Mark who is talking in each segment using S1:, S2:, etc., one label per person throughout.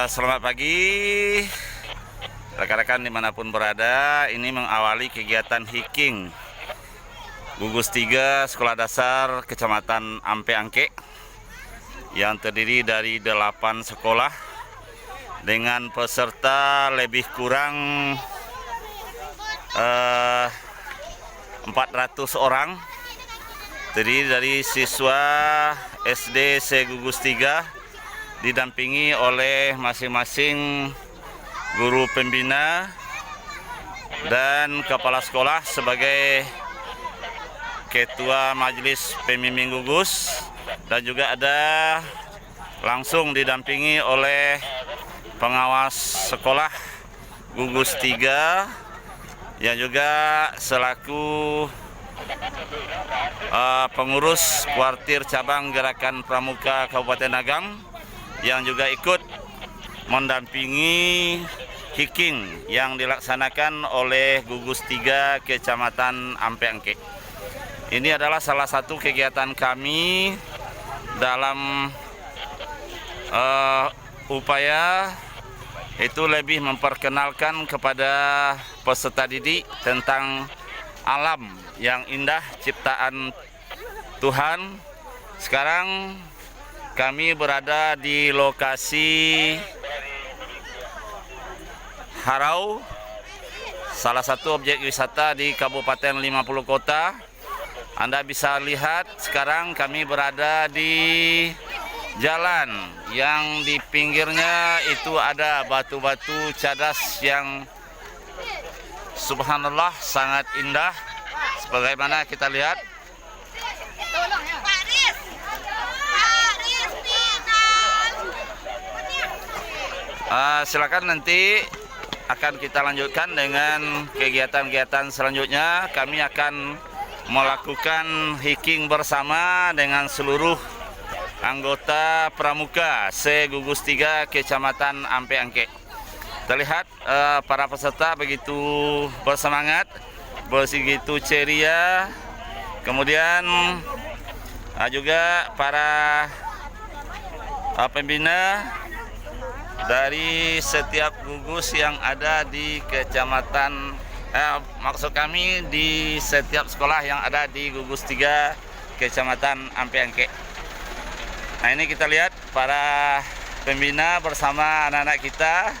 S1: Selamat pagi rekan-rekan dimanapun berada. Ini mengawali kegiatan hiking Gugus 3 Sekolah Dasar Kecamatan Ampe Angke yang terdiri dari 8 sekolah dengan peserta lebih kurang 400 orang, terdiri dari siswa SD Gugus 3 didampingi oleh masing-masing guru pembina dan kepala sekolah sebagai ketua majelis pembimbing gugus, dan juga ada langsung didampingi oleh pengawas sekolah Gugus 3 yang juga selaku pengurus kuartir cabang Gerakan Pramuka Kabupaten Agam yang juga ikut mendampingi hiking yang dilaksanakan oleh Gugus 3 Kecamatan Ampe Angke. Ini adalah salah satu kegiatan kami dalam upaya itu lebih memperkenalkan kepada peserta didik tentang alam yang indah ciptaan Tuhan. Sekarang kami berada di lokasi Harau, salah satu objek wisata di Kabupaten 50 Kota. Anda bisa lihat sekarang kami berada di jalan yang di pinggirnya itu ada batu-batu cadas yang subhanallah sangat indah sebagaimana kita lihat. Silakan nanti akan kita lanjutkan dengan kegiatan-kegiatan selanjutnya. Kami akan melakukan hiking bersama dengan seluruh anggota Pramuka Gugus 3 Kecamatan Ampe Angke. Terlihat para peserta begitu bersemangat, begitu ceria. Kemudian juga para pembina dari setiap gugus yang ada di kecamatan, maksud kami di setiap sekolah yang ada di Gugus 3 Kecamatan Ampe Angke. Nah, ini kita lihat para pembina bersama anak-anak kita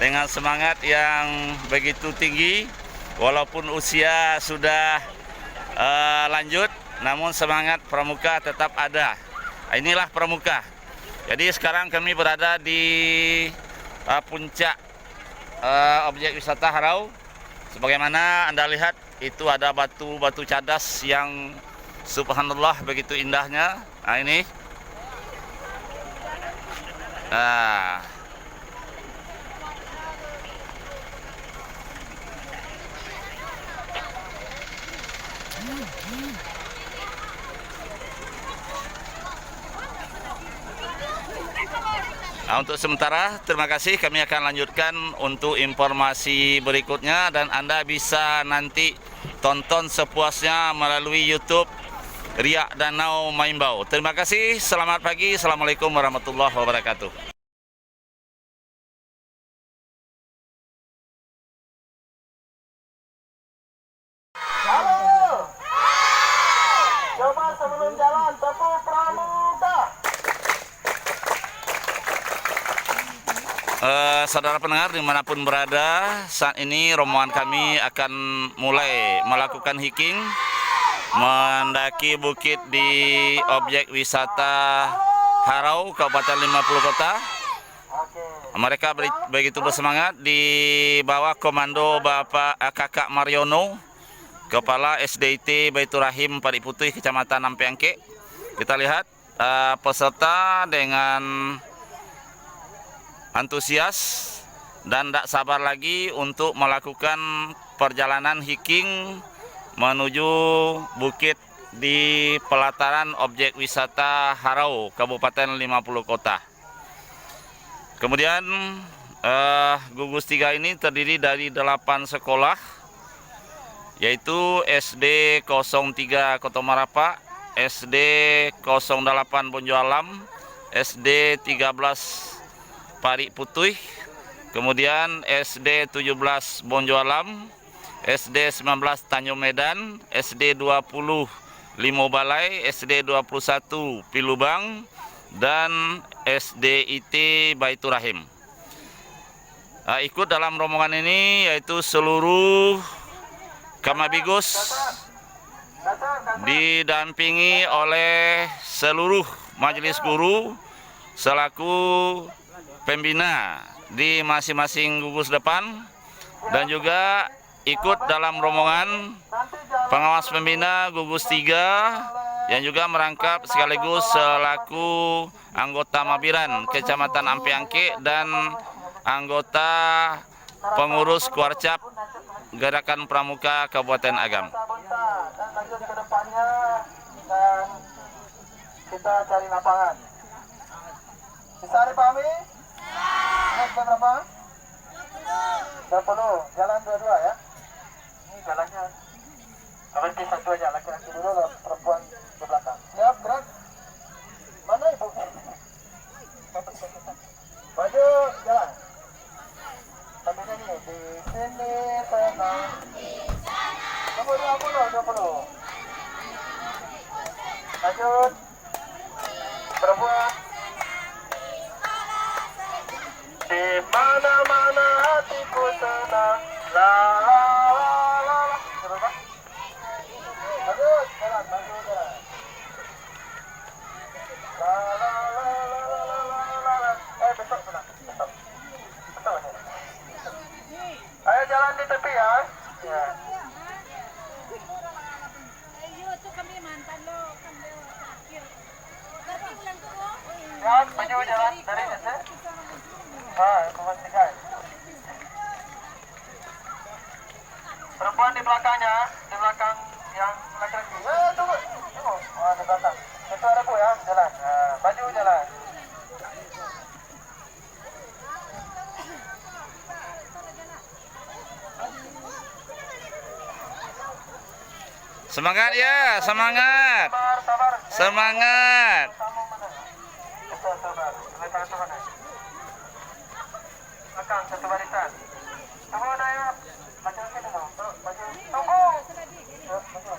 S1: dengan semangat yang begitu tinggi, walaupun usia sudah lanjut, namun semangat pramuka tetap ada. Inilah pramuka. Jadi sekarang kami berada di puncak objek wisata Harau. Sebagaimana Anda lihat itu ada batu-batu cadas yang subhanallah begitu indahnya. Nah, ini. Untuk sementara, terima kasih. Kami akan lanjutkan untuk informasi berikutnya dan Anda bisa nanti tonton sepuasnya melalui YouTube Riak Danau Maimbau. Terima kasih. Selamat pagi. Assalamualaikum warahmatullahi wabarakatuh.
S2: Halo. Coba sebelum jalan tepuk pramuka.
S1: Saudara pendengar dimanapun berada, saat ini rombongan kami akan mulai melakukan hiking mendaki bukit di objek wisata Harau, Kabupaten 50 Kota. Mereka begitu bersemangat di bawah komando Bapak Kakak Mariono, Kepala SDIT Baitur Rahim Pari Putih Kecamatan Ampe Angke. Kita lihat peserta dengan antusias dan tidak sabar lagi untuk melakukan perjalanan hiking menuju bukit di pelataran objek wisata Harau, Kabupaten 50 Kota. Kemudian Gugus 3 ini terdiri dari 8 sekolah, yaitu SD 03 Kota Marapa, SD 08 Bonjoalam, SD 13 Parik Putih, kemudian SD 17 Bonjoalam, SD 19 Tanjung Medan, SD 20 Limo Balai, SD 21 Pilubang, dan SDIT Baitur Rahim. Ikut dalam rombongan ini yaitu seluruh Kamabigus didampingi oleh seluruh majelis guru selaku pembina di masing-masing gugus depan, dan juga ikut dalam rombongan pengawas pembina gugus 3 yang juga merangkap sekaligus selaku anggota Mabiran Kecamatan Ampiangke dan anggota pengurus Kuarcap Gerakan Pramuka Kabupaten Agam.
S2: Dan lanjut ke depannya dan kita cari lapangan. Bisa dipahami? Ini berapa? 20. Jalan dua-dua ya. Ini jalannya. Berarti satu aja, laki-laki dulu, perempuan di belakang. Siap, gerak. Mana ibu? Baju, jalan. Sambil ini, di sini tenang. Nomor 20. Lanjut. Perempuan. Di mana-mana hatiku senang. La la la la la. Berapa? Lanjut, jalan, maju jalan. La la la la la la. Besok senang. Besok. Besok aja. Ayo jalan di tepi ya. Ya. Ya, maju jalan dari sini. Memastikan. Perempuan di belakangnya, di belakang yang laki-laki. Tunggu. Oh, di belakang. Itu ada bu ya, jalan. Maju jalan.
S1: Semangat ya, semangat.
S2: Sabar.
S1: Semangat.
S2: Sabar. Belakang satu barisan. Tunggu Naya. Maju sini dulu. Maju. Tunggu. Maju.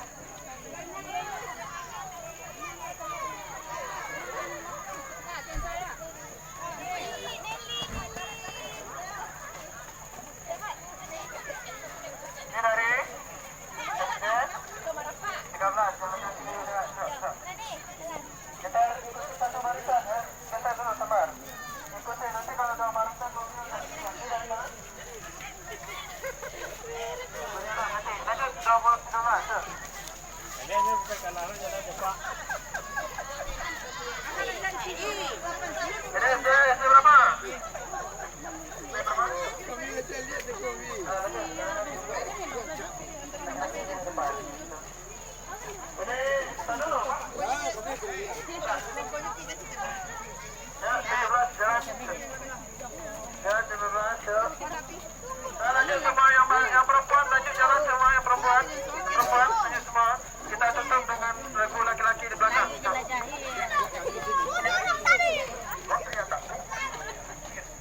S2: Ini dari 13. Kita ikuti satu barisan ya. Kita dulu sabar. Ikuti nanti kalau ada barisan lanjut semua yang perempuan, lanjut jalan semua yang perempuan lanjut semua. Kita tutup dengan lagu laki-laki di belakang.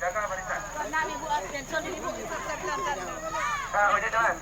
S2: Jaga barisan. Wajah jalan.